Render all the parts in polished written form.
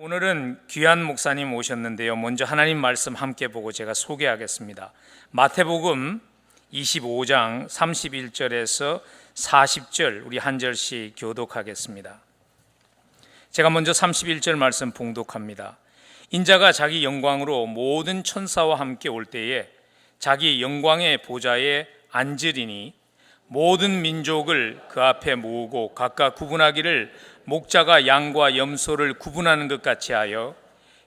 오늘은 귀한 목사님 오셨는데요. 먼저 하나님 말씀 함께 보고 제가 소개하겠습니다. 마태복음 25장 31절에서 40절 우리 한 절씩 교독하겠습니다. 제가 먼저 31절 말씀 봉독합니다. 인자가 자기 영광으로 모든 천사와 함께 올 때에 자기 영광의 보좌에 앉으리니 모든 민족을 그 앞에 모으고 각각 구분하기를 목자가 양과 염소를 구분하는 것 같이 하여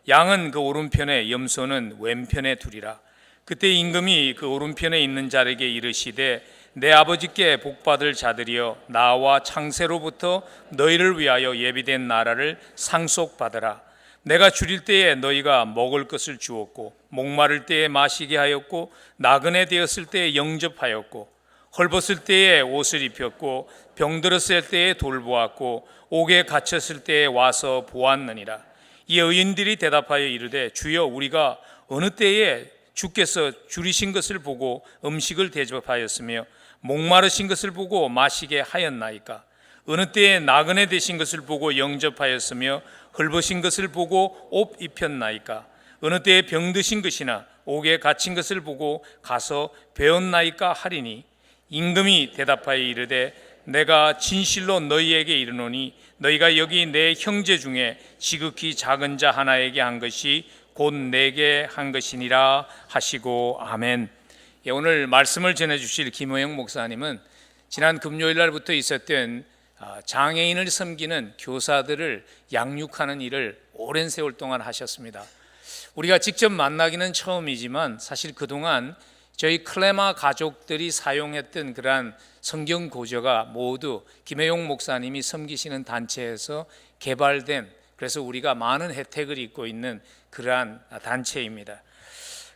양은 그 오른편에 염소는 왼편에 두리라. 그때 임금이 그 오른편에 있는 자에게 이르시되 내 아버지께 복받을 자들이여 나와 창세로부터 너희를 위하여 예비된 나라를 상속받으라. 내가 줄일 때에 너희가 먹을 것을 주었고 목마를 때에 마시게 하였고 나그네 되었을 때에 영접하였고 헐벗을 때에 옷을 입혔고 병들었을 때에 돌보았고 옥에 갇혔을 때에 와서 보았느니라. 이 의인들이 대답하여 이르되 주여 우리가 어느 때에 주께서 줄이신 것을 보고 음식을 대접하였으며 목마르신 것을 보고 마시게 하였나이까? 어느 때에 나그네 되신 것을 보고 영접하였으며 헐벗은 것을 보고 옷 입혔나이까? 어느 때에 병드신 것이나 옥에 갇힌 것을 보고 가서 배웠나이까 하리니 임금이 대답하여 이르되 내가 진실로 너희에게 이르노니 너희가 여기 내 형제 중에 지극히 작은 자 하나에게 한 것이 곧 내게 한 것이니라 하시고 아멘. 오늘 말씀을 전해주실 김호영 목사님은 지난 금요일 날부터 있었던 장애인을 섬기는 교사들을 양육하는 일을 오랜 세월 동안 하셨습니다. 우리가 직접 만나기는 처음이지만 사실 그동안 저희 클레마 가족들이 사용했던 그러한 성경 고저가 모두 김혜용 목사님이 섬기시는 단체에서 개발된, 그래서 우리가 많은 혜택을 입고 있는 그러한 단체입니다.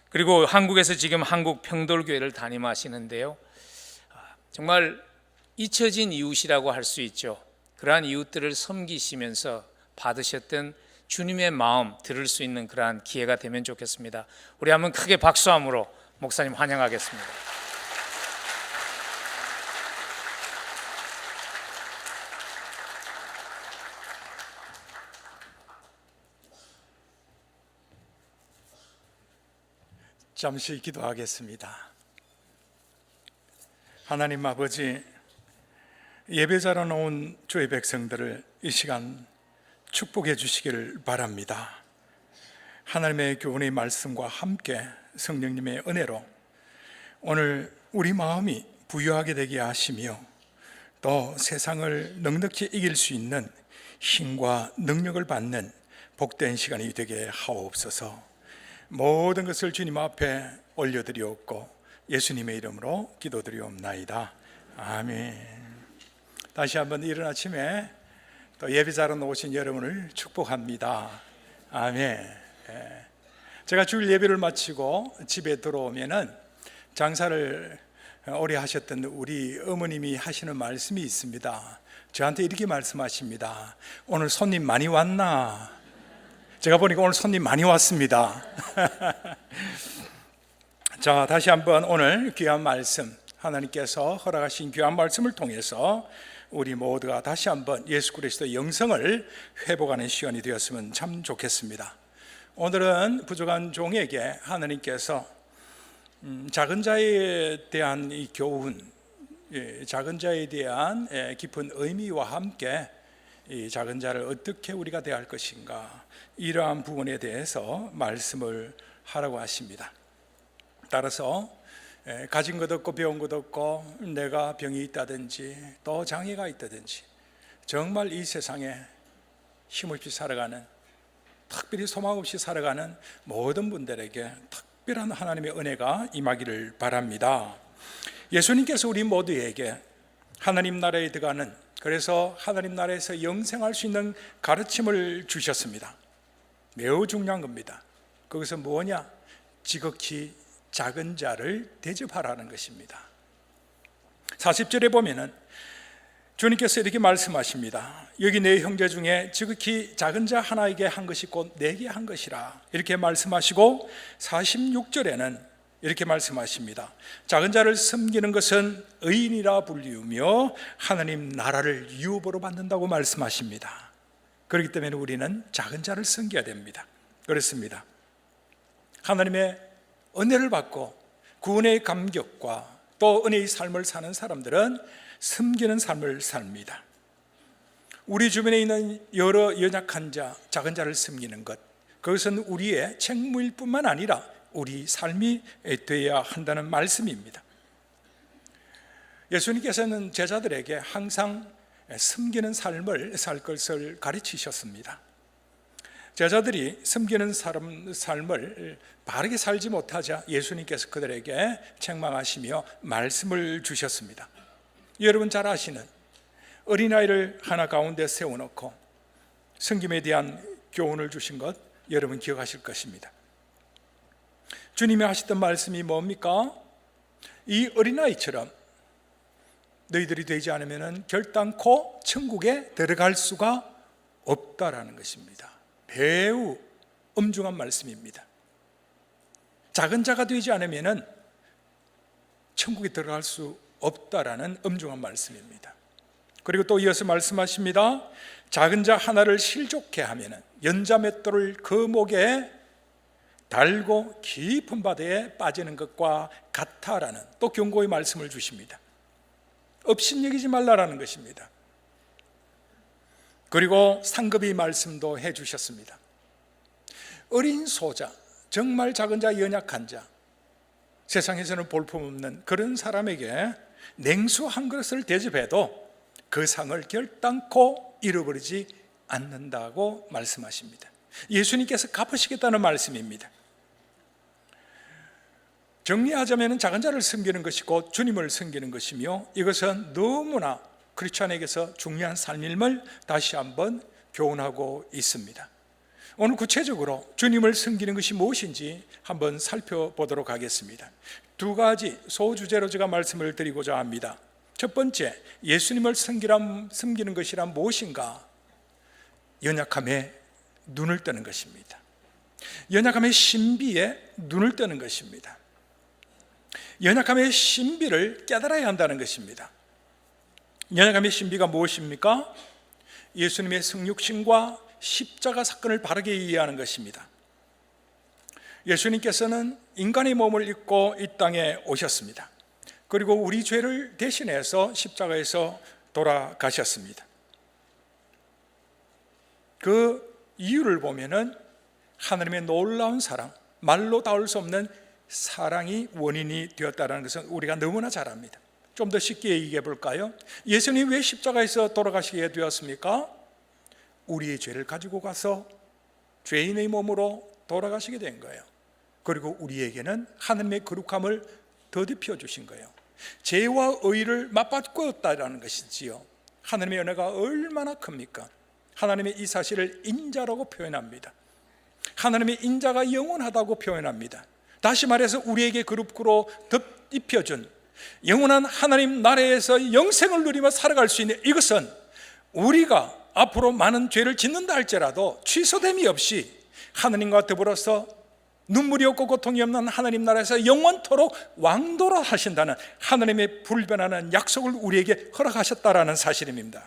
그리고 한국에서 지금 한국 평돌교회를 담임하시는데요, 정말 잊혀진 이웃이라고 할 수 있죠. 그러한 이웃들을 섬기시면서 받으셨던 주님의 마음 들을 수 있는 그러한 기회가 되면 좋겠습니다. 우리 한번 크게 박수함으로 목사님 환영하겠습니다. 잠시 기도하겠습니다. 하나님 아버지, 예배자로 나온 주의 백성들을 이 시간 축복해 주시기를 바랍니다. 하나님의 교훈의 말씀과 함께 성령님의 은혜로 오늘 우리 마음이 부유하게 되게 하시며 또 세상을 넉넉히 이길 수 있는 힘과 능력을 받는 복된 시간이 되게 하옵소서. 모든 것을 주님 앞에 올려드리옵고 예수님의 이름으로 기도드리옵나이다. 아멘. 다시 한번 이른 아침에 또 예배자로 나오신 여러분을 축복합니다. 아멘. 제가 주일 예배를 마치고 집에 들어오면은 장사를 오래 하셨던 우리 어머님이 하시는 말씀이 있습니다. 저한테 이렇게 말씀하십니다. 오늘 손님 많이 왔나? 제가 보니까 오늘 손님 많이 왔습니다. 자, 다시 한번 오늘 귀한 말씀, 하나님께서 허락하신 귀한 말씀을 통해서 우리 모두가 다시 한번 예수 그리스도의 영성을 회복하는 시간이 되었으면 참 좋겠습니다. 오늘은 부족한 종에게 하나님께서 작은 자에 대한 이 교훈, 작은 자에 대한 깊은 의미와 함께 이 작은 자를 어떻게 우리가 대할 것인가, 이러한 부분에 대해서 말씀을 하라고 하십니다. 따라서 가진 것 없고 배운 것 없고 내가 병이 있다든지 또 장애가 있다든지 정말 이 세상에 힘없이 살아가는, 특별히 소망 없이 살아가는 모든 분들에게 특별한 하나님의 은혜가 임하기를 바랍니다. 예수님께서 우리 모두에게 하나님 나라에 들어가는, 그래서 하나님 나라에서 영생할 수 있는 가르침을 주셨습니다. 매우 중요한 겁니다. 거기서 뭐냐? 지극히 작은 자를 대접하라는 것입니다. 40절에 보면은 주님께서 이렇게 말씀하십니다. 여기 내 형제 중에 지극히 작은 자 하나에게 한 것이 곧 내게 한 것이라, 이렇게 말씀하시고 46절에는 이렇게 말씀하십니다. 작은 자를 섬기는 것은 의인이라 불리우며 하나님 나라를 유업으로 받는다고 말씀하십니다. 그렇기 때문에 우리는 작은 자를 섬겨야 됩니다. 그렇습니다. 하나님의 은혜를 받고 구원의 감격과 또 은혜의 삶을 사는 사람들은 섬기는 삶을 삽니다. 우리 주변에 있는 여러 연약한 자, 작은 자를 섬기는 것, 그것은 우리의 책무일 뿐만 아니라 우리 삶이 되어야 한다는 말씀입니다. 예수님께서는 제자들에게 항상 섬기는 삶을 살 것을 가르치셨습니다. 제자들이 섬기는 삶을 바르게 살지 못하자 예수님께서 그들에게 책망하시며 말씀을 주셨습니다. 여러분 잘 아시는 어린아이를 하나 가운데 세워놓고 섬김에 대한 교훈을 주신 것 여러분 기억하실 것입니다. 주님이 하셨던 말씀이 뭡니까? 이 어린아이처럼 너희들이 되지 않으면 결단코 천국에 들어갈 수가 없다라는 것입니다. 매우 엄중한 말씀입니다. 작은 자가 되지 않으면 천국에 들어갈 수 없다라는 엄중한 말씀입니다. 그리고 또 이어서 말씀하십니다. 작은 자 하나를 실족해 하면 연자맷돌을 그 목에 달고 깊은 바다에 빠지는 것과 같아라는 또 경고의 말씀을 주십니다. 업신여기지 말라라는 것입니다. 그리고 상급의 말씀도 해주셨습니다. 어린 소자, 정말 작은 자, 연약한 자, 세상에서는 볼품없는 그런 사람에게 냉수 한 그릇을 대접해도 그 상을 결단코 잃어버리지 않는다고 말씀하십니다. 예수님께서 갚으시겠다는 말씀입니다. 정리하자면 작은 자를 섬기는 것이고 주님을 섬기는 것이며 이것은 너무나 크리스찬에게서 중요한 삶임을 다시 한번 교훈하고 있습니다. 오늘 구체적으로 주님을 섬기는 것이 무엇인지 한번 살펴보도록 하겠습니다. 두 가지 소주제로 제가 말씀을 드리고자 합니다. 첫 번째, 예수님을 섬기는 것이란 무엇인가? 연약함에 눈을 뜨는 것입니다. 연약함의 신비에 눈을 뜨는 것입니다. 연약함의 신비를 깨달아야 한다는 것입니다. 연약함의 신비가 무엇입니까? 예수님의 성육신과 십자가 사건을 바르게 이해하는 것입니다. 예수님께서는 인간의 몸을 입고 이 땅에 오셨습니다. 그리고 우리 죄를 대신해서 십자가에서 돌아가셨습니다. 그 이유를 보면은 하나님의 놀라운 사랑, 말로 닿을 수 없는 사랑이 원인이 되었다는 것은 우리가 너무나 잘 압니다. 좀 더 쉽게 얘기해 볼까요? 예수님이 왜 십자가에서 돌아가시게 되었습니까? 우리의 죄를 가지고 가서 죄인의 몸으로 돌아가시게 된 거예요. 그리고 우리에게는 하나님의 거룩함을 더듬혀 주신 거예요. 죄와 의를 맞바꾸었다라는 것이지요. 하나님의 은혜가 얼마나 큽니까? 하나님의 이 사실을 인자라고 표현합니다. 하나님의 인자가 영원하다고 표현합니다. 다시 말해서 우리에게 거룩으로 덧입혀준 영원한 하나님 나라에서 영생을 누리며 살아갈 수 있는 이것은 우리가 앞으로 많은 죄를 짓는다 할지라도 취소됨이 없이 하나님과 더불어서 눈물이 없고 고통이 없는 하나님 나라에서 영원토록 왕도라 하신다는 하나님의 불변하는 약속을 우리에게 허락하셨다라는 사실입니다.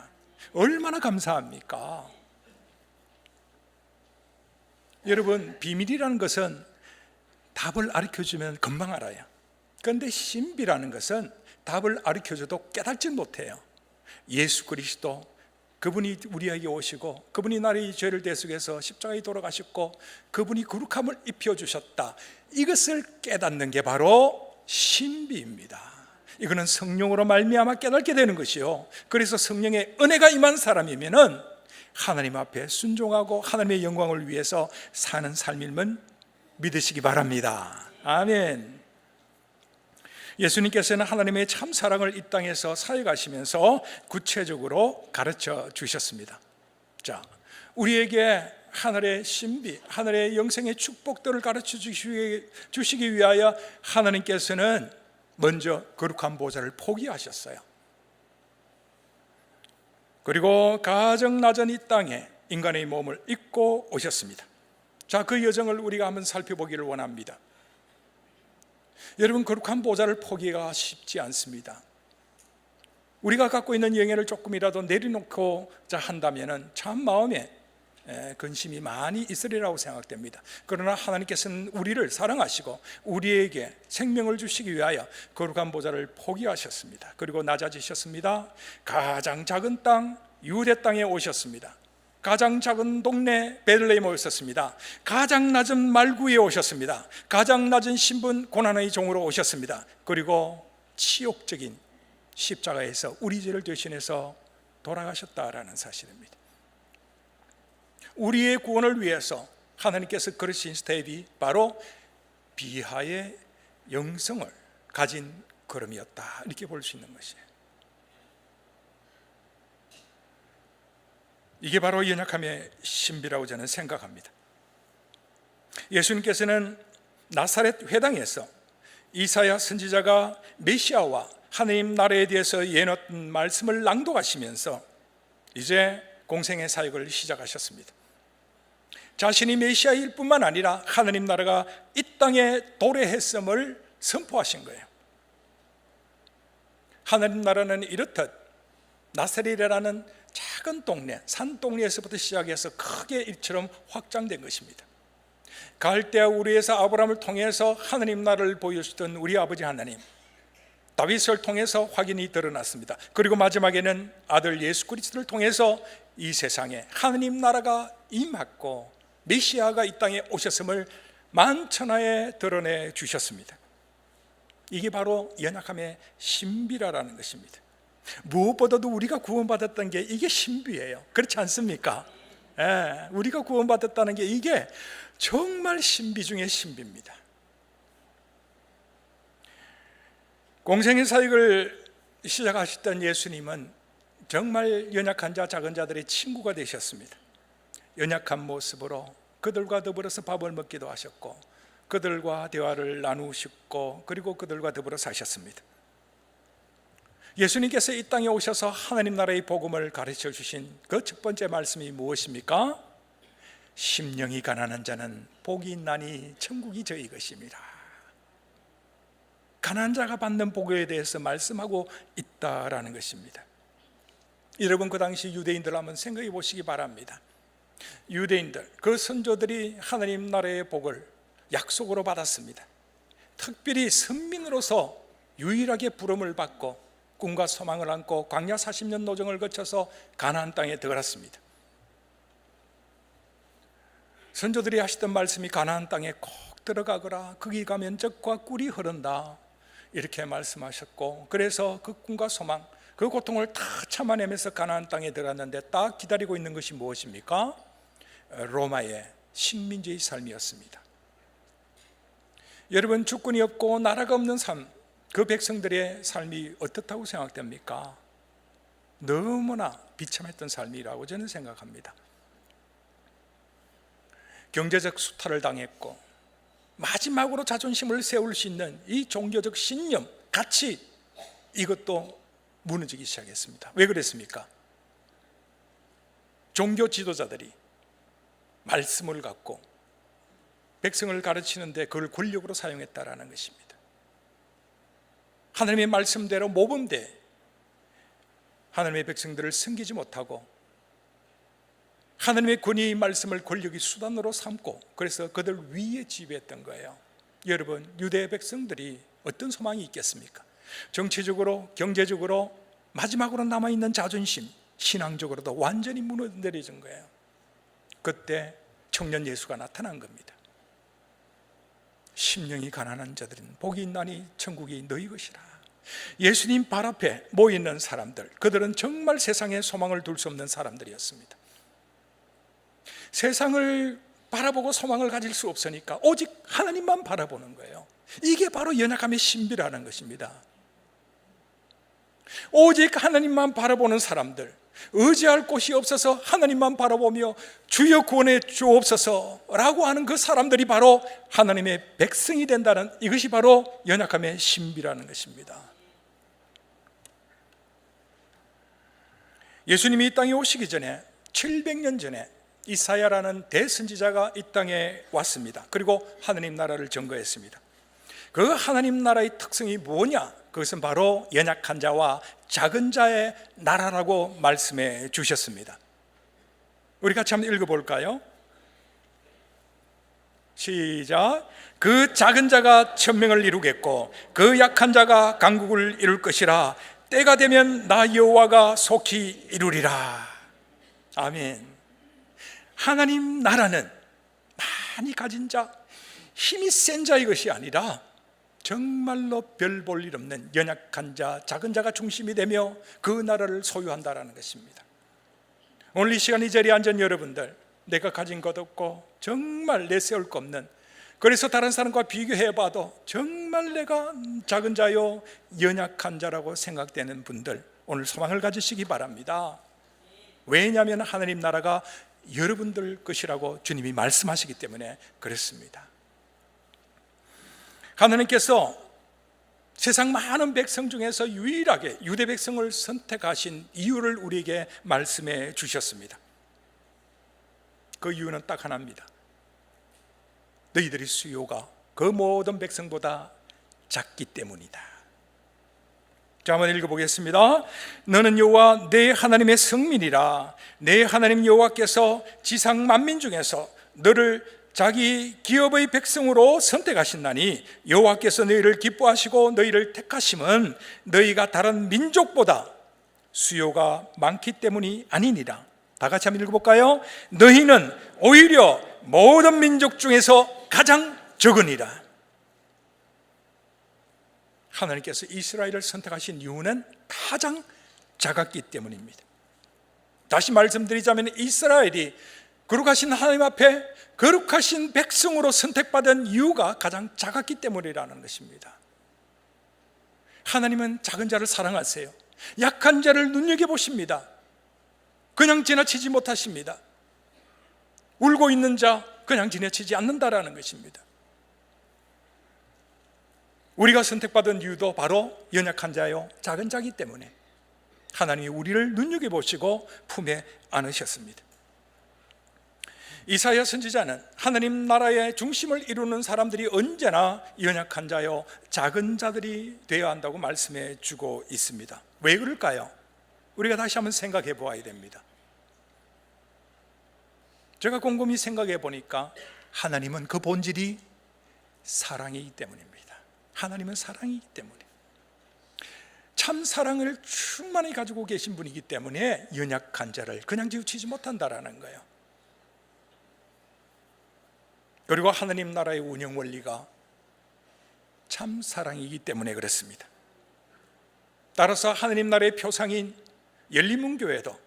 얼마나 감사합니까? 여러분, 비밀이라는 것은 답을 가르쳐주면 금방 알아요. 그런데 신비라는 것은 답을 가르쳐줘도 깨닫지 못해요. 예수 그리스도, 그분이 우리에게 오시고 그분이 나의 죄를 대속해서 십자가에 돌아가셨고 그분이 거룩함을 입혀주셨다, 이것을 깨닫는 게 바로 신비입니다. 이거는 성령으로 말미암아 깨닫게 되는 것이요, 그래서 성령의 은혜가 임한 사람이면은 하나님 앞에 순종하고 하나님의 영광을 위해서 사는 삶임을 믿으시기 바랍니다. 아멘. 예수님께서는 하나님의 참 사랑을 이 땅에서 사역하시면서 구체적으로 가르쳐 주셨습니다. 자, 우리에게 하늘의 신비, 하늘의 영생의 축복들을 가르쳐 주시기 위하여 하나님께서는 먼저 거룩한 보좌를 포기하셨어요. 그리고 가정 낮은 이 땅에 인간의 몸을 입고 오셨습니다. 자, 그 여정을 우리가 한번 살펴보기를 원합니다. 여러분, 거룩한 보좌를 포기가 쉽지 않습니다. 우리가 갖고 있는 영예를 조금이라도 내려놓고자 한다면 참 마음에 근심이 많이 있으리라고 생각됩니다. 그러나 하나님께서는 우리를 사랑하시고 우리에게 생명을 주시기 위하여 거룩한 보좌를 포기하셨습니다. 그리고 낮아지셨습니다. 가장 작은 땅 유대 땅에 오셨습니다. 가장 작은 동네 베들레헴에 오셨습니다. 가장 낮은 말구에 오셨습니다. 가장 낮은 신분 고난의 종으로 오셨습니다. 그리고 치욕적인 십자가에서 우리 죄를 대신해서 돌아가셨다라는 사실입니다. 우리의 구원을 위해서 하나님께서 걸으신 스텝이 바로 비하의 영성을 가진 걸음이었다, 이렇게 볼 수 있는 것이에요. 이게 바로 연약함의 신비라고 저는 생각합니다. 예수님께서는 나사렛 회당에서 이사야 선지자가 메시아와 하나님 나라에 대해서 예언했던 말씀을 낭독하시면서 이제 공생의 사역을 시작하셨습니다. 자신이 메시아일 뿐만 아니라 하나님 나라가 이 땅에 도래했음을 선포하신 거예요. 하나님 나라는 이렇듯 나사렛이라는 작은 동네, 산동네에서부터 시작해서 크게 이처럼 확장된 것입니다. 갈대아 우르에서 아브라함을 통해서 하나님 나라를 보여주던 우리 아버지 하나님, 다윗을 통해서 확인이 드러났습니다. 그리고 마지막에는 아들 예수 그리스도를 통해서 이 세상에 하나님 나라가 임했고 메시아가 이 땅에 오셨음을 만천하에 드러내 주셨습니다. 이게 바로 연약함의 신비라는 것입니다. 무엇보다도 우리가 구원받았다는 게 이게 신비예요. 그렇지 않습니까? 우리가 구원받았다는 게 이게 정말 신비 중에 신비입니다. 공생의 사역을 시작하셨던 예수님은 정말 연약한 자, 작은 자들의 친구가 되셨습니다. 연약한 모습으로 그들과 더불어서 밥을 먹기도 하셨고 그들과 대화를 나누셨고 그리고 그들과 더불어 사셨습니다. 예수님께서 이 땅에 오셔서 하나님 나라의 복음을 가르쳐 주신 그 첫 번째 말씀이 무엇입니까? 심령이 가난한 자는 복이 있나니 천국이 저희 것입니다. 가난한 자가 받는 복에 대해서 말씀하고 있다라는 것입니다. 여러분, 그 당시 유대인들 한번 생각해 보시기 바랍니다. 유대인들, 그 선조들이 하나님 나라의 복을 약속으로 받았습니다. 특별히 선민으로서 유일하게 부름을 받고 꿈과 소망을 안고 광야 40년 노정을 거쳐서 가나안 땅에 들어갔습니다. 선조들이 하시던 말씀이 가나안 땅에 꼭 들어가거라, 거기 가면 젖과 꿀이 흐른다, 이렇게 말씀하셨고, 그래서 그 꿈과 소망, 그 고통을 다 참아내면서 가나안 땅에 들어갔는데 딱 기다리고 있는 것이 무엇입니까? 로마의 식민지의 삶이었습니다. 여러분, 주권이 없고 나라가 없는 삶, 그 백성들의 삶이 어떻다고 생각됩니까? 너무나 비참했던 삶이라고 저는 생각합니다. 경제적 수탈을 당했고 마지막으로 자존심을 세울 수 있는 이 종교적 신념, 가치, 이것도 무너지기 시작했습니다. 왜 그랬습니까? 종교 지도자들이 말씀을 갖고 백성을 가르치는데 그걸 권력으로 사용했다라는 것입니다. 하나님의 말씀대로 모범돼 하나님의 백성들을 섬기지 못하고 하나님의 권위의 말씀을 권력의 수단으로 삼고 그래서 그들 위에 지배했던 거예요. 여러분, 유대 백성들이 어떤 소망이 있겠습니까? 정치적으로, 경제적으로, 마지막으로 남아있는 자존심, 신앙적으로도 완전히 무너내려진 거예요. 그때 청년 예수가 나타난 겁니다. 심령이 가난한 자들은 복이 있나니 천국이 너희 것이라. 예수님 발 앞에 모여있는 사람들, 그들은 정말 세상에 소망을 둘 수 없는 사람들이었습니다. 세상을 바라보고 소망을 가질 수 없으니까 오직 하나님만 바라보는 거예요. 이게 바로 연약함의 신비라는 것입니다. 오직 하나님만 바라보는 사람들, 의지할 곳이 없어서 하나님만 바라보며 주여 구원해 주옵소서라고 하는 그 사람들이 바로 하나님의 백성이 된다는, 이것이 바로 연약함의 신비라는 것입니다. 예수님이 이 땅에 오시기 전에 700년 전에 이사야라는 대선지자가 이 땅에 왔습니다. 그리고 하나님 나라를 증거했습니다. 그 하나님 나라의 특성이 뭐냐? 그것은 바로 연약한 자와 작은 자의 나라라고 말씀해 주셨습니다. 우리 같이 한번 읽어볼까요? 시작. 그 작은 자가 천명을 이루겠고 그 약한 자가 강국을 이룰 것이라. 때가 되면 나 여호와가 속히 이루리라. 아멘. 하나님 나라는 많이 가진 자, 힘이 센 자의 것이 아니라 정말로 별 볼 일 없는 연약한 자, 작은 자가 중심이 되며 그 나라를 소유한다라는 것입니다. 오늘 이 시간 이 자리에 앉은 여러분들, 내가 가진 것 없고 정말 내세울 거 없는, 그래서 다른 사람과 비교해봐도 정말 내가 작은 자요 연약한 자라고 생각되는 분들, 오늘 소망을 가지시기 바랍니다. 왜냐하면 하나님 나라가 여러분들 것이라고 주님이 말씀하시기 때문에 그렇습니다. 하나님께서 세상 많은 백성 중에서 유일하게 유대 백성을 선택하신 이유를 우리에게 말씀해 주셨습니다. 그 이유는 딱 하나입니다. 너희들의 수요가 그 모든 백성보다 작기 때문이다. 자, 한번 읽어보겠습니다. 너는 여호와 내 하나님의 성민이라. 내 하나님 여호와께서 지상 만민 중에서 너를 자기 기업의 백성으로 선택하신다니, 여호와께서 너희를 기뻐하시고 너희를 택하심은 너희가 다른 민족보다 수요가 많기 때문이 아니니라. 다 같이 한번 읽어볼까요? 너희는 오히려 모든 민족 중에서 가장 적으니라. 하나님께서 이스라엘을 선택하신 이유는 가장 작았기 때문입니다. 다시 말씀드리자면 이스라엘이 거룩하신 하나님 앞에 거룩하신 백성으로 선택받은 이유가 가장 작았기 때문이라는 것입니다. 하나님은 작은 자를 사랑하세요. 약한 자를 눈여겨보십니다. 그냥 지나치지 못하십니다. 울고 있는 자 그냥 지나치지 않는다라는 것입니다. 우리가 선택받은 이유도 바로 연약한 자요 작은 자이기 때문에 하나님이 우리를 눈여겨보시고 품에 안으셨습니다. 이사야 선지자는 하나님 나라의 중심을 이루는 사람들이 언제나 연약한 자요 작은 자들이 되어야 한다고 말씀해 주고 있습니다. 왜 그럴까요? 우리가 다시 한번 생각해 보아야 됩니다. 제가 곰곰이 생각해 보니까 하나님은 그 본질이 사랑이기 때문입니다. 하나님은 사랑이기 때문에, 참 사랑을 충만히 가지고 계신 분이기 때문에 연약한 자를 그냥 지우치지 못한다라는 거예요. 그리고 하나님 나라의 운영 원리가 참 사랑이기 때문에 그렇습니다. 따라서 하나님 나라의 표상인 열린문교회도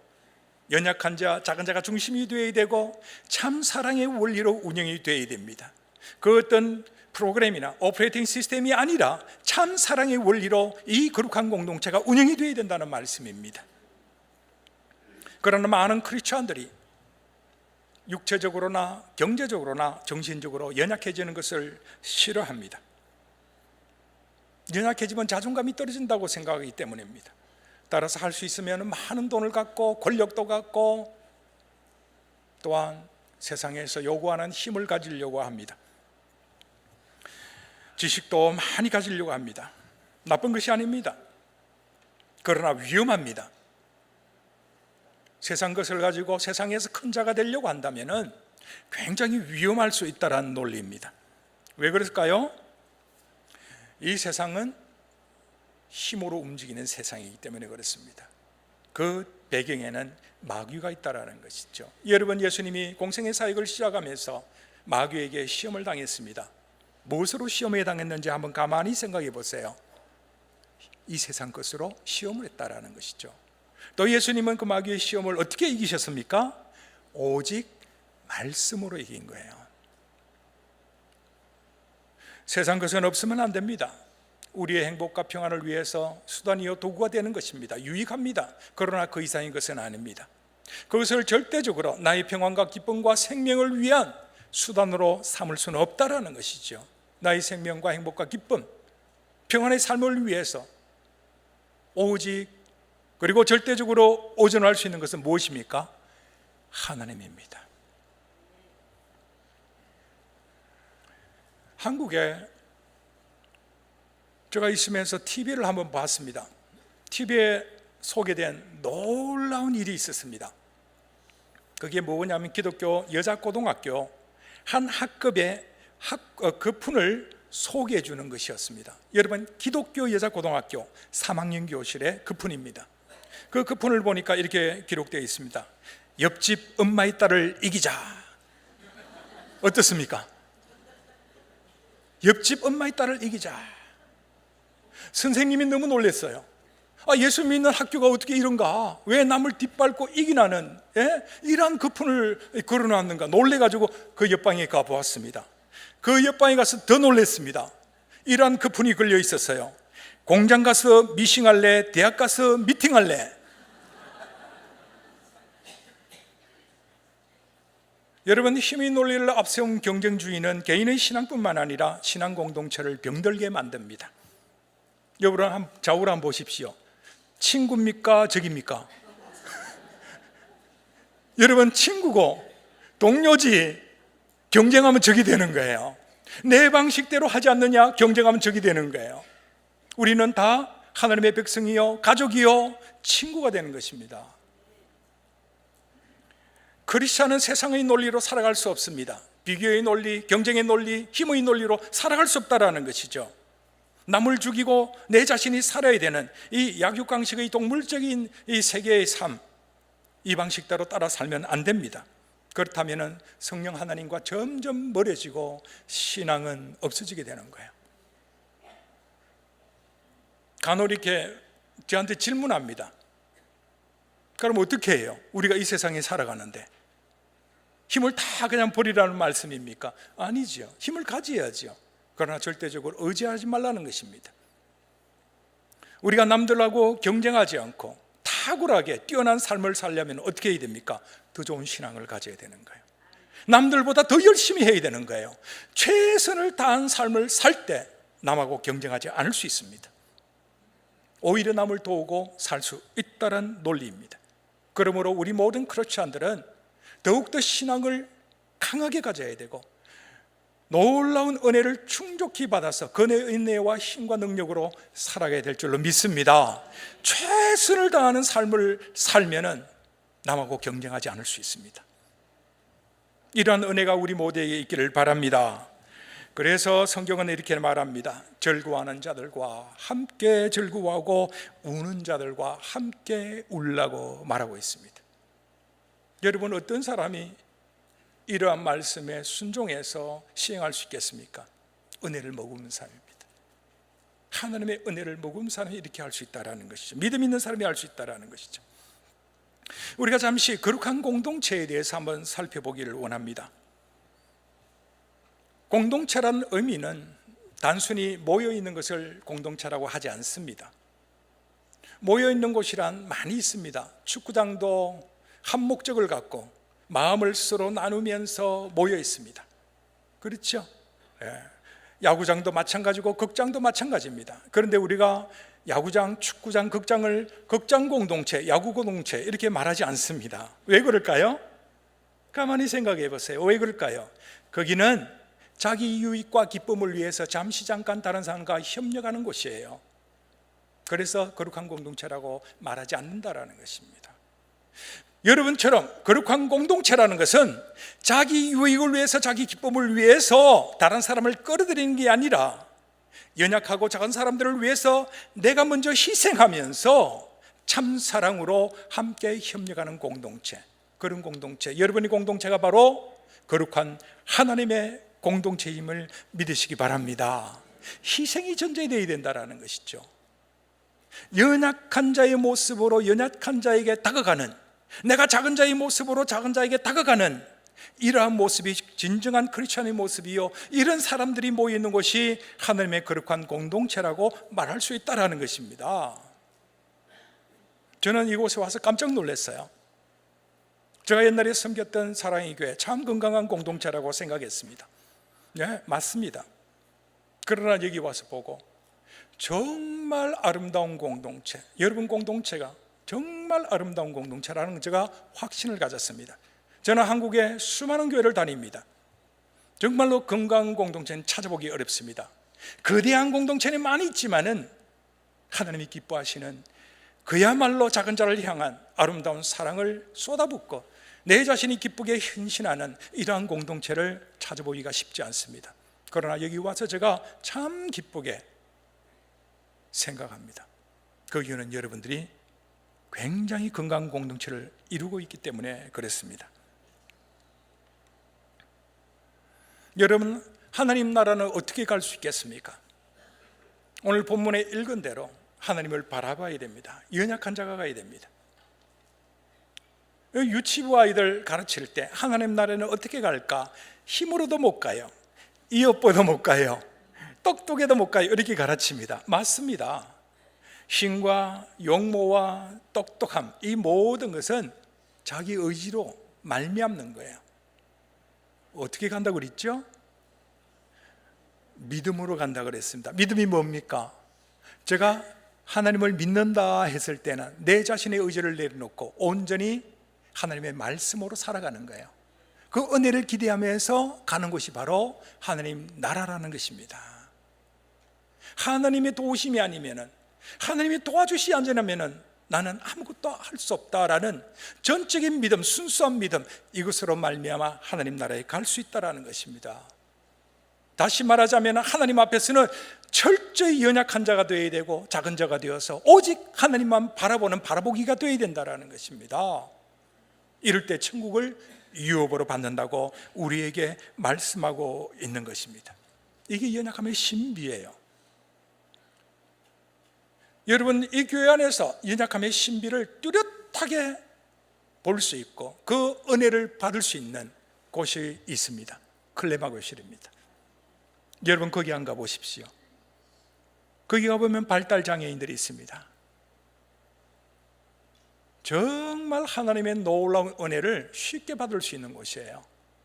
연약한 자, 작은 자가 중심이 되어야 되고 참 사랑의 원리로 운영이 되어야 됩니다. 그 어떤 프로그램이나 오퍼레이팅 시스템이 아니라 참 사랑의 원리로 이 거룩한 공동체가 운영이 되어야 된다는 말씀입니다. 그러나 많은 크리스천들이 육체적으로나 경제적으로나 정신적으로 연약해지는 것을 싫어합니다. 연약해지면 자존감이 떨어진다고 생각하기 때문입니다. 따라서 할 수 있으면 많은 돈을 갖고 권력도 갖고 또한 세상에서 요구하는 힘을 가지려고 합니다. 지식도 많이 가지려고 합니다. 나쁜 것이 아닙니다. 그러나 위험합니다. 세상 것을 가지고 세상에서 큰 자가 되려고 한다면 굉장히 위험할 수 있다는 논리입니다. 왜 그럴까요? 이 세상은 힘으로 움직이는 세상이기 때문에 그렇습니다. 그 배경에는 마귀가 있다는 것이죠. 여러분, 예수님이 공생의 사역을 시작하면서 마귀에게 시험을 당했습니다. 무엇으로 시험에 당했는지 한번 가만히 생각해 보세요. 이 세상 것으로 시험을 했다라는 것이죠. 또 예수님은 그 마귀의 시험을 어떻게 이기셨습니까? 오직 말씀으로 이긴 거예요. 세상 것은 없으면 안 됩니다. 우리의 행복과 평안을 위해서 수단이요 도구가 되는 것입니다. 유익합니다. 그러나 그 이상인 것은 아닙니다. 그것을 절대적으로 나의 평안과 기쁨과 생명을 위한 수단으로 삼을 수는 없다라는 것이죠. 나의 생명과 행복과 기쁨, 평안의 삶을 위해서 오직 그리고 절대적으로 오전할 수 있는 것은 무엇입니까? 하나님입니다. 한국에 제가 있으면서 TV를 한번 봤습니다. TV에 소개된 놀라운 일이 있었습니다. 그게 뭐냐면 기독교 여자고등학교 한 학급의 급훈을 소개해 주는 것이었습니다. 여러분, 기독교 여자고등학교 3학년 교실의 급훈입니다. 그 급훈을 보니까 이렇게 기록되어 있습니다. 옆집 엄마의 딸을 이기자. 어떻습니까? 옆집 엄마의 딸을 이기자. 선생님이 너무 놀랐어요. 예수 믿는 학교가 어떻게 이런가? 왜 남을 뒷밟고 이기나는 이러한 급훈을 걸어놨는가? 놀래가지고 그 옆방에 가보았습니다. 그 옆방에 가서 더 놀랐습니다. 이러한 급훈이 걸려 있었어요. 공장 가서 미싱할래? 대학 가서 미팅할래? 여러분, 힘의 논리를 앞세운 경쟁주의는 개인의 신앙뿐만 아니라 신앙 공동체를 병들게 만듭니다. 여러분, 좌우를 한번 보십시오. 친구입니까? 적입니까? 여러분, 친구고 동료지 경쟁하면 적이 되는 거예요. 내 방식대로 하지 않느냐? 경쟁하면 적이 되는 거예요. 우리는 다 하나님의 백성이요, 가족이요, 친구가 되는 것입니다. 크리스찬은 세상의 논리로 살아갈 수 없습니다. 비교의 논리, 경쟁의 논리, 힘의 논리로 살아갈 수 없다라는 것이죠. 남을 죽이고 내 자신이 살아야 되는 이 약육강식의 동물적인 이 세계의 삶, 이 방식대로 따라 살면 안 됩니다. 그렇다면 성령 하나님과 점점 멀어지고 신앙은 없어지게 되는 거예요. 간혹 이렇게 저한테 질문합니다. 그럼 어떻게 해요? 우리가 이 세상에 살아가는데 힘을 다 그냥 버리라는 말씀입니까? 아니죠. 힘을 가져야죠. 그러나 절대적으로 의지하지 말라는 것입니다. 우리가 남들하고 경쟁하지 않고 탁월하게 뛰어난 삶을 살려면 어떻게 해야 됩니까? 더 좋은 신앙을 가져야 되는 거예요. 남들보다 더 열심히 해야 되는 거예요. 최선을 다한 삶을 살 때 남하고 경쟁하지 않을 수 있습니다. 오히려 남을 도우고 살 수 있다는 논리입니다. 그러므로 우리 모든 크리스찬들은 더욱더 신앙을 강하게 가져야 되고 놀라운 은혜를 충족히 받아서 그 은혜와 힘과 능력으로 살아가야 될 줄로 믿습니다. 최선을 다하는 삶을 살면은 남하고 경쟁하지 않을 수 있습니다. 이러한 은혜가 우리 모두에게 있기를 바랍니다. 그래서 성경은 이렇게 말합니다. 즐거워하는 자들과 함께 즐거워하고 우는 자들과 함께 울라고 말하고 있습니다. 여러분, 어떤 사람이 이러한 말씀에 순종해서 시행할 수 있겠습니까? 은혜를 머금은 사람입니다. 하나님의 은혜를 머금은 사람이 이렇게 할 수 있다는 것이죠. 믿음 있는 사람이 할 수 있다는 것이죠. 우리가 잠시 거룩한 공동체에 대해서 한번 살펴보기를 원합니다. 공동체란 의미는 단순히 모여있는 것을 공동체라고 하지 않습니다. 모여있는 곳이란 많이 있습니다. 축구장도 한 목적을 갖고 마음을 서로 나누면서 모여 있습니다. 그렇죠? 야구장도 마찬가지고 극장도 마찬가지입니다. 그런데 우리가 야구장, 축구장, 극장을 극장 공동체, 야구 공동체 이렇게 말하지 않습니다. 왜 그럴까요? 가만히 생각해 보세요. 왜 그럴까요? 거기는 자기 유익과 기쁨을 위해서 잠시 잠깐 다른 사람과 협력하는 곳이에요. 그래서 거룩한 공동체라고 말하지 않는다라는 것입니다. 여러분처럼 거룩한 공동체라는 것은 자기 유익을 위해서, 자기 기쁨을 위해서 다른 사람을 끌어들이는 게 아니라 연약하고 작은 사람들을 위해서 내가 먼저 희생하면서 참 사랑으로 함께 협력하는 공동체, 그런 공동체, 여러분의 공동체가 바로 거룩한 하나님의 공동체임을 믿으시기 바랍니다. 희생이 전제되어야 된다는 것이죠. 연약한 자의 모습으로 연약한 자에게 다가가는, 내가 작은 자의 모습으로 작은 자에게 다가가는 이러한 모습이 진정한 크리스천의 모습이요, 이런 사람들이 모여있는 곳이 하나님의 거룩한 공동체라고 말할 수 있다는 것입니다. 저는 이곳에 와서 깜짝 놀랐어요. 제가 옛날에 섬겼던 사랑의 교회 참 건강한 공동체라고 생각했습니다. 네, 맞습니다. 그러나 여기 와서 보고 정말 아름다운 공동체, 여러분 공동체가 정말 아름다운 공동체라는 제가 확신을 가졌습니다. 저는 한국에 수많은 교회를 다닙니다. 정말로 건강한 공동체는 찾아보기 어렵습니다. 거대한 공동체는 많이 있지만은 하나님이 기뻐하시는 그야말로 작은 자를 향한 아름다운 사랑을 쏟아붓고 내 자신이 기쁘게 헌신하는 이러한 공동체를 찾아보기가 쉽지 않습니다. 그러나 여기 와서 제가 참 기쁘게 생각합니다. 그 이유는 여러분들이 굉장히 건강한 공동체를 이루고 있기 때문에 그렇습니다. 여러분, 하나님 나라는 어떻게 갈 수 있겠습니까? 오늘 본문에 읽은 대로 하나님을 바라봐야 됩니다. 연약한 자가 가야 됩니다. 유치부 아이들 가르칠 때 하나님 나라는 어떻게 갈까? 힘으로도 못 가요, 이어뻗어 못 가요, 똑똑해도 못 가요, 이렇게 가르칩니다. 맞습니다. 힘과 용모와 똑똑함, 이 모든 것은 자기 의지로 말미암는 거예요. 어떻게 간다고 그랬죠? 믿음으로 간다고 그랬습니다. 믿음이 뭡니까? 제가 하나님을 믿는다 했을 때는 내 자신의 의지를 내려놓고 온전히 하나님의 말씀으로 살아가는 거예요. 그 은혜를 기대하면서 가는 것이 바로 하나님 나라라는 것입니다. 하나님의 도우심이 아니면은, 하나님이 도와주시지 않으면은 나는 아무것도 할 수 없다라는 전적인 믿음, 순수한 믿음, 이것으로 말미암아 하나님 나라에 갈 수 있다라는 것입니다. 다시 말하자면 하나님 앞에서는 철저히 연약한 자가 되어야 되고 작은 자가 되어서 오직 하나님만 바라보는 바라보기가 되어야 된다라는 것입니다. 이럴 때 천국을 유업으로 받는다고 우리에게 말씀하고 있는 것입니다. 이게 연약함의 신비예요. 여러분, 이 교회 안에서 연약함의 신비를 뚜렷하게 볼 수 있고 그 은혜를 받을 수 있는 곳이 있습니다. 클레마 교실입니다. 여러분, 거기 안 가보십시오. 거기 가보면 발달장애인들이 있습니다. 정말 하나님의 놀라운 은혜를 쉽게 받을 수 있는 곳이에요.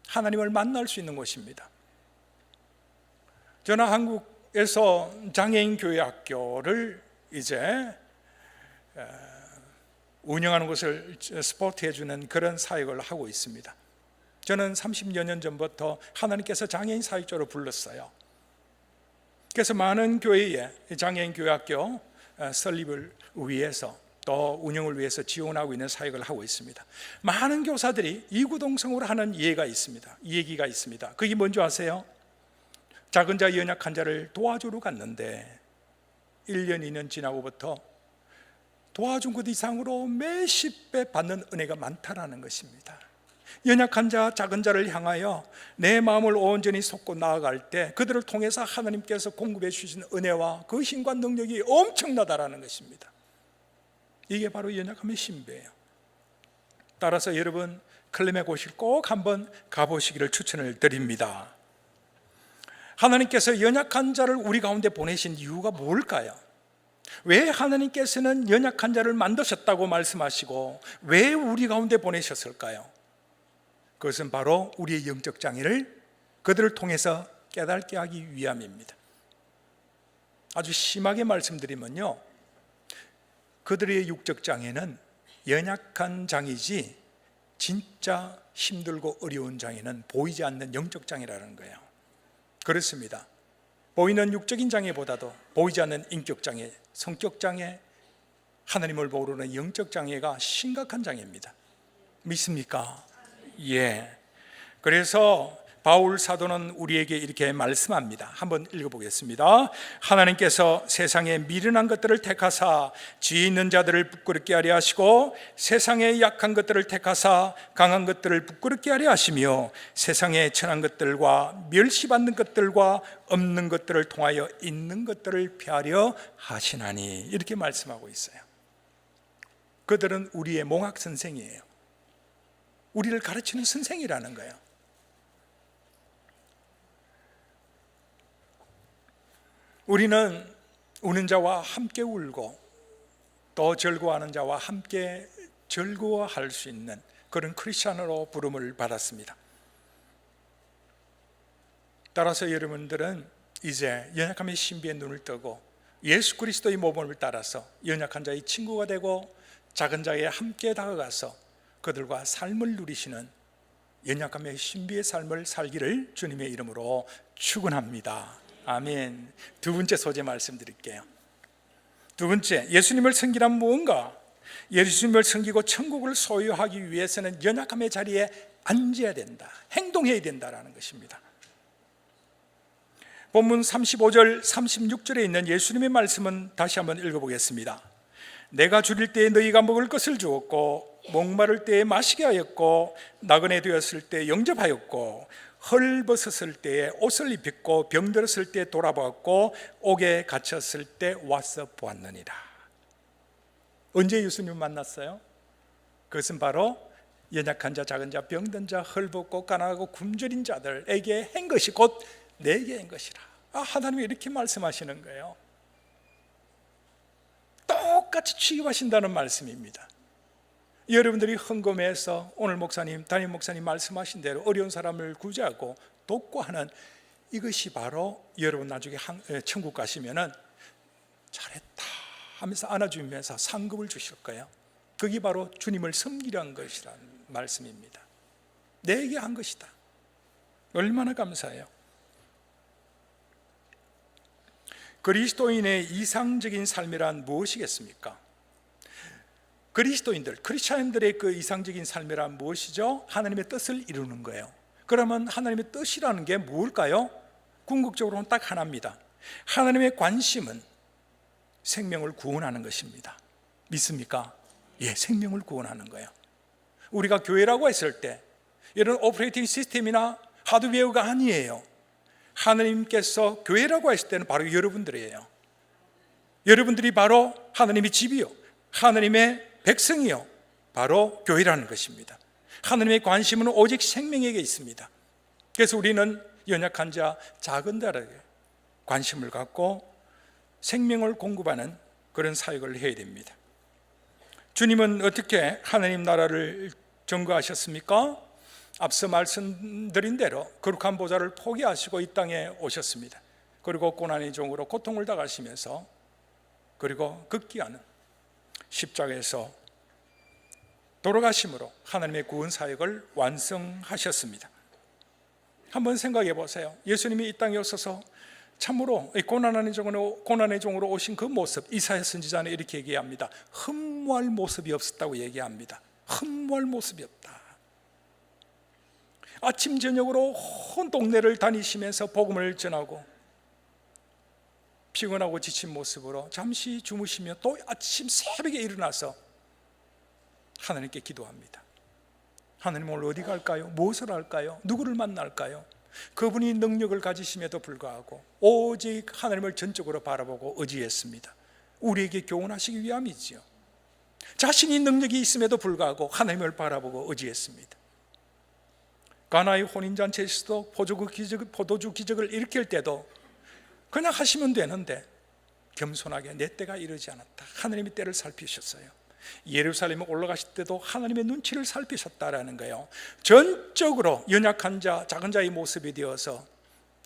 하나님을 만날 수 있는 곳입니다. 저는 한국에서 장애인 교회 학교를 이제 운영하는 것을 스포트해 주는 그런 사역을 하고 있습니다. 저는 30여 년 전부터 하나님께서 장애인 사역자로 불렀어요. 그래서 많은 교회에 장애인 교회학교 설립을 위해서 또 운영을 위해서 지원하고 있는 사역을 하고 있습니다. 많은 교사들이 이구동성으로 하는 얘기가 있습니다. 그게 뭔지 아세요? 작은 자, 연약한 자를 도와주러 갔는데 1년, 2년 지나고부터 도와준 것 이상으로 몇십 배 받는 은혜가 많다라는 것입니다. 연약한 자, 작은 자를 향하여 내 마음을 온전히 쏟고 나아갈 때 그들을 통해서 하나님께서 공급해 주신 은혜와 그 힘과 능력이 엄청나다라는 것입니다. 이게 바로 연약함의 신비예요. 따라서 여러분, 클레메 고실 꼭 한번 가보시기를 추천을 드립니다. 하나님께서 연약한 자를 우리 가운데 보내신 이유가 뭘까요? 왜 하나님께서는 연약한 자를 만드셨다고 말씀하시고 왜 우리 가운데 보내셨을까요? 그것은 바로 우리의 영적 장애를 그들을 통해서 깨닫게 하기 위함입니다. 아주 심하게 말씀드리면요, 그들의 육적 장애는 연약한 장애이지 진짜 힘들고 어려운 장애는 보이지 않는 영적 장애라는 거예요. 그렇습니다. 보이는 육적인 장애보다도 보이지 않는 인격 장애, 성격 장애, 하나님을 모르는 영적 장애가 심각한 장애입니다. 믿습니까? 예. 그래서 바울 사도는 우리에게 이렇게 말씀합니다. 한번 읽어보겠습니다. 하나님께서 세상에 미련한 것들을 택하사 지혜 있는 자들을 부끄럽게 하려 하시고 세상에 약한 것들을 택하사 강한 것들을 부끄럽게 하려 하시며 세상에 천한 것들과 멸시받는 것들과 없는 것들을 통하여 있는 것들을 폐하려 하시나니, 이렇게 말씀하고 있어요. 그들은 우리의 몽학 선생이에요. 우리를 가르치는 선생이라는 거예요. 우리는 우는 자와 함께 울고 또 즐거워하는 자와 함께 즐거워할 수 있는 그런 크리스찬으로 부름을 받았습니다. 따라서 여러분들은 이제 연약함의 신비에 눈을 뜨고 예수 그리스도의 모범을 따라서 연약한 자의 친구가 되고 작은 자에 함께 다가가서 그들과 삶을 누리시는 연약함의 신비의 삶을 살기를 주님의 이름으로 축원합니다. 아멘. 두 번째 소재 말씀드릴게요. 두 번째, 예수님을 섬기란 무언가? 예수님을 섬기고 천국을 소유하기 위해서는 연약함의 자리에 앉아야 된다, 행동해야 된다라는 것입니다. 본문 35절 36절에 있는 예수님의 말씀은 다시 한번 읽어보겠습니다. 내가 줄일 때에 너희가 먹을 것을 주었고, 목마를 때에 마시게 하였고, 나그네 되었을 때 영접하였고, 헐벗었을 때에 옷을 입혔고, 병들었을 때 돌아보았고, 옥에 갇혔을 때 와서 보았느니라. 언제 예수님을 만났어요? 그것은 바로 연약한 자, 작은 자, 병든 자, 헐벗고 가난하고 굶주린 자들에게 한 것이 곧 내게 한 것이라. 하나님이 이렇게 말씀하시는 거예요. 똑같이 취급하신다는 말씀입니다. 여러분들이 헌금해서 오늘 목사님, 담임 목사님 말씀하신 대로 어려운 사람을 구제하고 돕고 하는 이것이 바로 여러분 나중에 천국 가시면은 잘했다 하면서 안아주면서 상급을 주실 거예요. 그게 바로 주님을 섬기려는 것이라는 말씀입니다. 내게 한 것이다. 얼마나 감사해요. 그리스도인의 이상적인 삶이란 무엇이겠습니까? 그리스도인들, 크리스찬들의 그 이상적인 삶이란 무엇이죠? 하나님의 뜻을 이루는 거예요. 그러면 하나님의 뜻이라는 게 뭘까요? 궁극적으로는 딱 하나입니다. 하나님의 관심은 생명을 구원하는 것입니다. 믿습니까? 예, 생명을 구원하는 거예요. 우리가 교회라고 했을 때 이런 오퍼레이팅 시스템이나 하드웨어가 아니에요. 하나님께서 교회라고 했을 때는 바로 여러분들이에요. 여러분들이 바로 하나님의 집이요, 하나님의 백성이요, 바로 교회라는 것입니다. 하나님의 관심은 오직 생명에게 있습니다. 그래서 우리는 연약한 자, 작은 자에게 관심을 갖고 생명을 공급하는 그런 사역을 해야 됩니다. 주님은 어떻게 하나님 나라를 전거하셨습니까? 앞서 말씀드린 대로 거룩한 보좌를 포기하시고 이 땅에 오셨습니다. 그리고 고난의 종으로 고통을 당하시면서 그리고 극기하는 십자가에서 돌아가심으로 하나님의 구원 사역을 완성하셨습니다. 한번 생각해 보세요. 예수님이 이 땅에 오셔서 참으로 고난의 종으로 오신 그 모습, 이사야 선지자는 이렇게 얘기합니다. 흠모할 모습이 없었다고 얘기합니다. 흠모할 모습이 없다. 아침 저녁으로 온 동네를 다니시면서 복음을 전하고 피곤하고 지친 모습으로 잠시 주무시며 또 아침 새벽에 일어나서 하나님께 기도합니다. 하나님 오늘 어디 갈까요? 무엇을 할까요? 누구를 만날까요? 그분이 능력을 가지심에도 불구하고 오직 하나님을 전적으로 바라보고 의지했습니다. 우리에게 교훈하시기 위함이지요. 자신이 능력이 있음에도 불구하고 하나님을 바라보고 의지했습니다. 가나의 혼인잔치에서도 포도주 기적을 일으킬 때도 그냥 하시면 되는데 겸손하게 내 때가 이르지 않았다, 하나님의 때를 살피셨어요. 예루살렘에 올라가실 때도 하나님의 눈치를 살피셨다라는 거예요. 전적으로 연약한 자, 작은 자의 모습이 되어서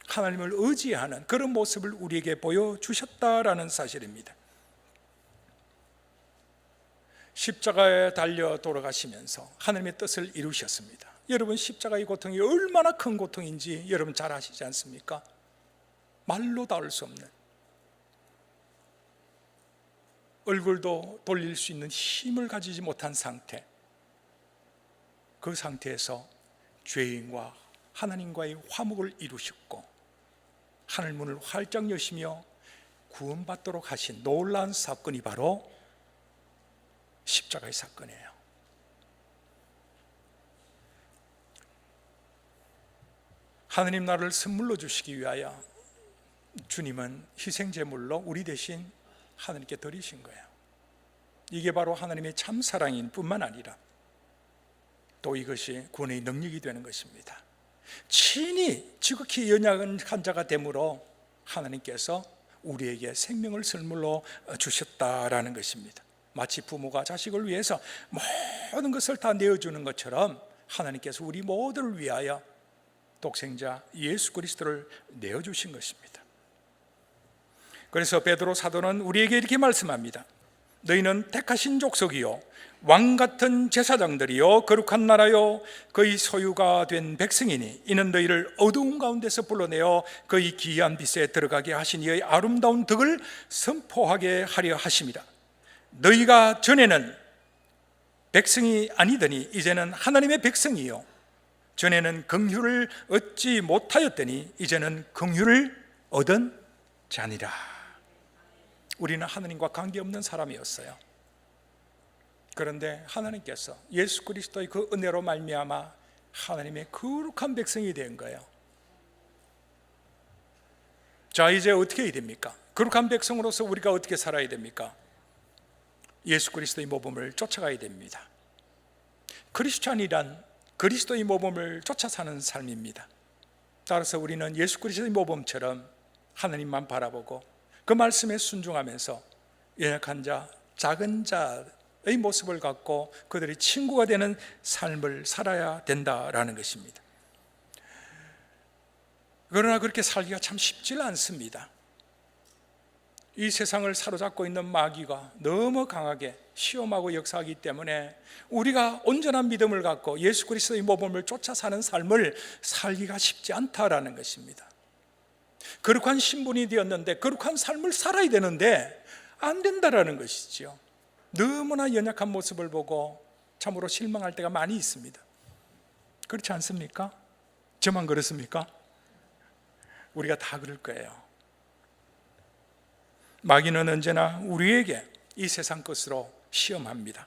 하나님을 의지하는 그런 모습을 우리에게 보여주셨다라는 사실입니다. 십자가에 달려 돌아가시면서 하나님의 뜻을 이루셨습니다. 여러분, 십자가의 고통이 얼마나 큰 고통인지 여러분 잘 아시지 않습니까? 말로 닿을 수 없는, 얼굴도 돌릴 수 있는 힘을 가지지 못한 상태, 그 상태에서 죄인과 하나님과의 화목을 이루셨고 하늘 문을 활짝 여시며 구원받도록 하신 놀라운 사건이 바로 십자가의 사건이에요. 하나님 나라를 선물로 주시기 위하여 주님은 희생제물로 우리 대신 하나님께 드리신 거예요. 이게 바로 하나님의 참 사랑인 뿐만 아니라 또 이것이 구원의 능력이 되는 것입니다. 친히 지극히 연약한 자가 되므로 하나님께서 우리에게 생명을 선물로 주셨다라는 것입니다. 마치 부모가 자식을 위해서 모든 것을 다 내어주는 것처럼 하나님께서 우리 모두를 위하여 독생자 예수 그리스도를 내어주신 것입니다. 그래서 베드로 사도는 우리에게 이렇게 말씀합니다. 너희는 택하신 족속이요 왕같은 제사장들이요 거룩한 나라요 그의 소유가 된 백성이니 이는 너희를 어두운 가운데서 불러내어 그의 기이한 빛에 들어가게 하신 이의 아름다운 덕을 선포하게 하려 하심이라. 너희가 전에는 백성이 아니더니 이제는 하나님의 백성이요 전에는 긍휼을 얻지 못하였더니 이제는 긍휼을 얻은 자니라. 우리는 하나님과 관계없는 사람이었어요. 그런데 하나님께서 예수 그리스도의 그 은혜로 말미암아 하나님의 거룩한 백성이 된 거예요. 자, 이제 어떻게 해야 됩니까? 거룩한 백성으로서 우리가 어떻게 살아야 됩니까? 예수 그리스도의 모범을 쫓아가야 됩니다. 크리스찬이란 그리스도의 모범을 쫓아 사는 삶입니다. 따라서 우리는 예수 그리스도의 모범처럼 하나님만 바라보고 그 말씀에 순종하면서 연약한 자, 작은 자의 모습을 갖고 그들의 친구가 되는 삶을 살아야 된다라는 것입니다. 그러나 그렇게 살기가 참 쉽지 않습니다. 이 세상을 사로잡고 있는 마귀가 너무 강하게 시험하고 역사하기 때문에 우리가 온전한 믿음을 갖고 예수 그리스도의 모범을 쫓아 사는 삶을 살기가 쉽지 않다라는 것입니다. 거룩한 신분이 되었는데 거룩한 삶을 살아야 되는데 안 된다라는 것이죠. 너무나 연약한 모습을 보고 참으로 실망할 때가 많이 있습니다. 그렇지 않습니까? 저만 그렇습니까? 우리가 다 그럴 거예요. 마귀는 언제나 우리에게 이 세상 것으로 시험합니다.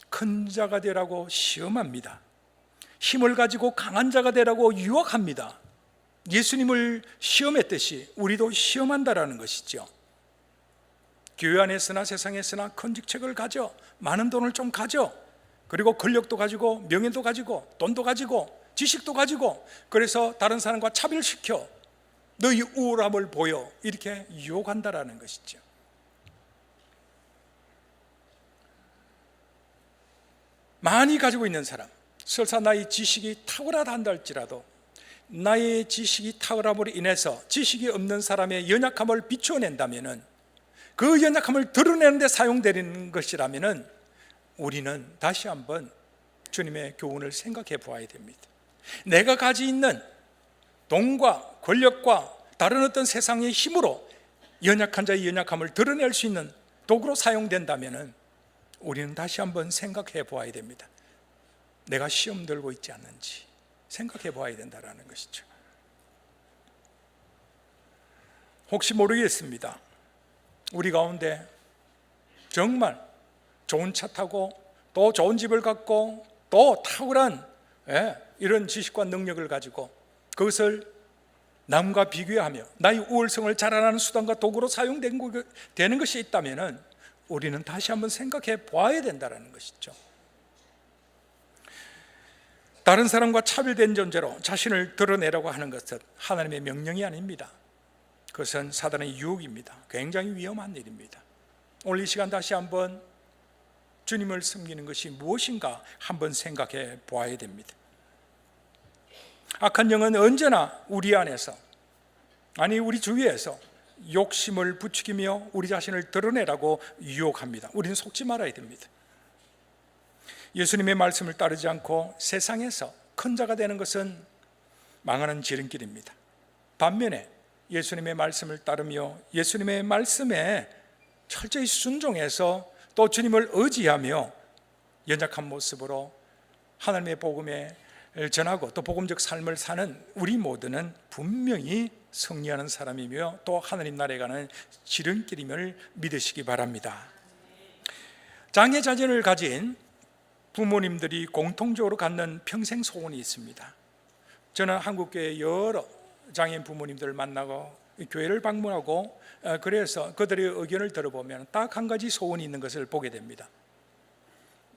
큰 자가 되라고 시험합니다. 힘을 가지고 강한 자가 되라고 유혹합니다. 예수님을 시험했듯이 우리도 시험한다라는 것이죠. 교회 안에서나 세상에서나 큰 직책을 가져, 많은 돈을 좀 가져, 그리고 권력도 가지고 명예도 가지고 돈도 가지고 지식도 가지고, 그래서 다른 사람과 차별시켜 너희 우월함을 보여, 이렇게 유혹한다라는 것이죠. 많이 가지고 있는 사람, 설사 나의 지식이 탁월하다 한다 할지라도 나의 지식이 탁월함으로 인해서 지식이 없는 사람의 연약함을 비추어낸다면, 그 연약함을 드러내는 데 사용되는 것이라면 우리는 다시 한번 주님의 교훈을 생각해 보아야 됩니다. 내가 가지고 있는 돈과 권력과 다른 어떤 세상의 힘으로 연약한 자의 연약함을 드러낼 수 있는 도구로 사용된다면 우리는 다시 한번 생각해 보아야 됩니다. 내가 시험 들고 있지 않는지 생각해 보아야 된다는 것이죠. 혹시 모르겠습니다. 우리 가운데 정말 좋은 차 타고 또 좋은 집을 갖고 또 탁월한 이런 지식과 능력을 가지고 그것을 남과 비교하며 나의 우월성을 자라나는 수단과 도구로 사용되는 것이 있다면 우리는 다시 한번 생각해 보아야 된다는 것이죠. 다른 사람과 차별된 존재로 자신을 드러내라고 하는 것은 하나님의 명령이 아닙니다. 그것은 사단의 유혹입니다. 굉장히 위험한 일입니다. 오늘 이 시간 다시 한번 주님을 섬기는 것이 무엇인가 한번 생각해 보아야 됩니다. 악한 영은 언제나 우리 안에서, 아니 우리 주위에서 욕심을 부추기며 우리 자신을 드러내라고 유혹합니다. 우리는 속지 말아야 됩니다. 예수님의 말씀을 따르지 않고 세상에서 큰 자가 되는 것은 망하는 지름길입니다. 반면에 예수님의 말씀을 따르며 예수님의 말씀에 철저히 순종해서 또 주님을 의지하며 연약한 모습으로 하나님의 복음에 전하고 또 복음적 삶을 사는 우리 모두는 분명히 승리하는 사람이며 또 하나님 나라에 가는 지름길임을 믿으시기 바랍니다. 장애 자질을 가진 부모님들이 공통적으로 갖는 평생 소원이 있습니다. 저는 한국교회 여러 장애인 부모님들을 만나고 교회를 방문하고 그래서 그들의 의견을 들어보면 딱 한 가지 소원이 있는 것을 보게 됩니다.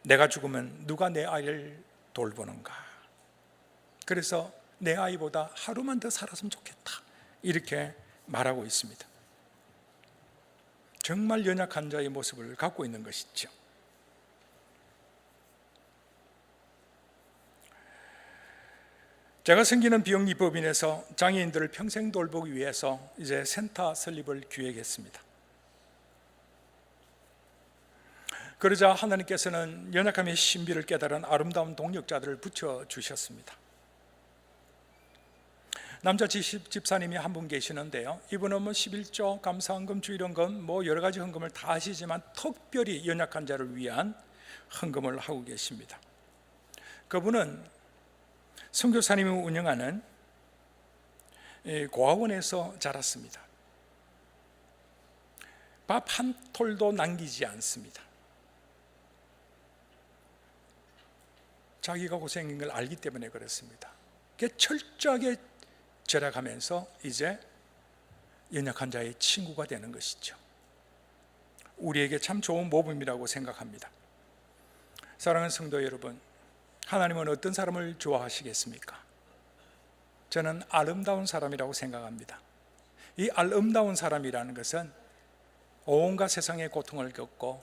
내가 죽으면 누가 내 아이를 돌보는가? 그래서 내 아이보다 하루만 더 살았으면 좋겠다, 이렇게 말하고 있습니다. 정말 연약한 자의 모습을 갖고 있는 것이죠. 제가 섬기는 비영리법인에서 장애인들을 평생 돌보기 위해서 이제 센터 설립을 기획했습니다. 그러자 하나님께서는 연약함의 신비를 깨달은 아름다운 동력자들을 붙여주셨습니다. 남자 집사님이 한 분 계시는데요, 이분은 11조, 감사헌금, 주일헌금 여러 가지 헌금을 다 하시지만 특별히 연약한 자를 위한 헌금을 하고 계십니다. 그분은 선교사님이 운영하는 고아원에서 자랐습니다. 밥 한 톨도 남기지 않습니다. 자기가 고생인 걸 알기 때문에 그렇습니다. 철저하게 절약하면서 이제 연약한 자의 친구가 되는 것이죠. 우리에게 참 좋은 모범이라고 생각합니다. 사랑하는 성도 여러분, 하나님은 어떤 사람을 좋아하시겠습니까? 저는 아름다운 사람이라고 생각합니다. 이 아름다운 사람이라는 것은 온갖 세상의 고통을 겪고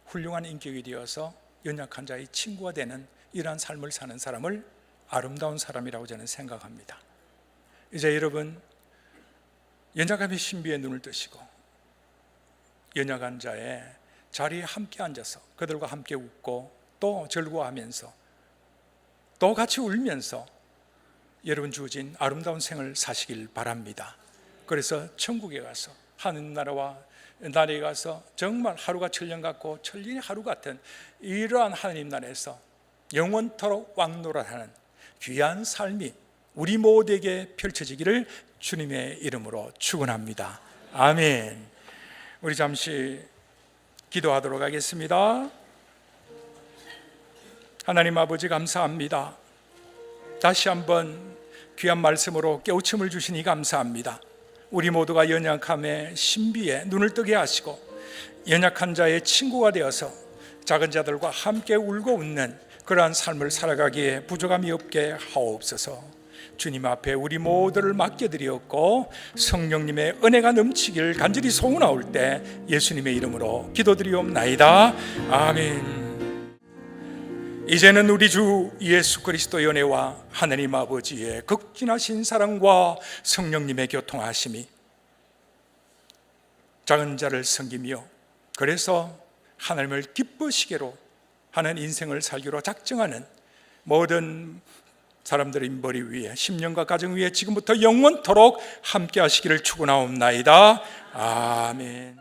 훌륭한 인격이 되어서 연약한 자의 친구가 되는 이러한 삶을 사는 사람을 아름다운 사람이라고 저는 생각합니다. 이제 여러분, 연약함의 신비에 눈을 뜨시고 연약한 자의 자리에 함께 앉아서 그들과 함께 웃고 또 즐거워하면서 또 같이 울면서 여러분 주어진 아름다운 생을 사시길 바랍니다. 그래서 천국에 가서 하늘나라와 나라에 가서 정말 하루가 천년 같고 천년이 하루 같은 이러한 하나님 나라에서 영원토록 왕노릇하는 귀한 삶이 우리 모두에게 펼쳐지기를 주님의 이름으로 축원합니다. 아멘. 우리 잠시 기도하도록 하겠습니다. 하나님 아버지 감사합니다. 다시 한번 귀한 말씀으로 깨우침을 주시니 감사합니다. 우리 모두가 연약함의 신비에 눈을 뜨게 하시고 연약한 자의 친구가 되어서 작은 자들과 함께 울고 웃는 그러한 삶을 살아가기에 부족함이 없게 하옵소서. 주님 앞에 우리 모두를 맡겨드리었고 성령님의 은혜가 넘치길 간절히 소원하올 때 예수님의 이름으로 기도드리옵나이다. 아멘. 이제는 우리 주 예수 그리스도의 은혜와 하나님 아버지의 극진하신 사랑과 성령님의 교통하심이 작은 자를 섬기며 그래서 하나님을 기쁘시게로 하는 인생을 살기로 작정하는 모든 사람들의 머리 위에 10년과 가정 위에 지금부터 영원토록 함께 하시기를 축원하옵나이다. 아멘.